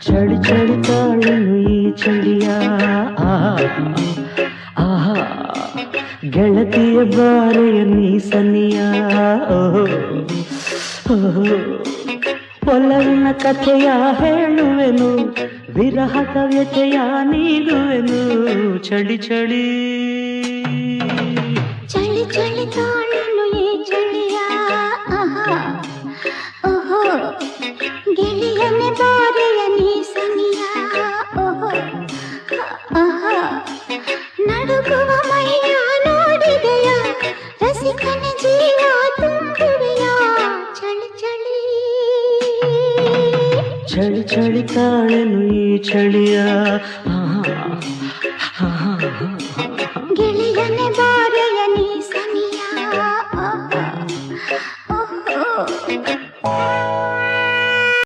ಚಳಿ ಚಳಿ ತಾಳನು ಈ ಚಳಿಯ ಆಹಾ ಗೆಳತಿಯ ಬಾರೆಯ ನೀ ಸನಿಯ ಒಲವಿನ ಕಥೆಯ ಹೇಳುವೆನು ವಿರಹದ ವ್ಯಥೆಯ ನೀಡುವೆನು ಚಳಿ ಚಳಿ ಚಳಿ ಚಳಿ ತಾಳನು ಈ ಚಳಿಯ ಓಹೋ ಗೆಳೆಯನ ಬಾರೆಯ ನೀ ಸನಿಯ ಓಹೋ ನಡುಗುವ ಮೈಯ ನೋಡಿದೆಯ ರಸಿಕನ ಜೀವ ತುಂಬಿದೆಯ ಚಳಿ ಚಳಿ ಚಳಿ ಚಳಿ ತಾಳನು ಈ ಚಳಿಯ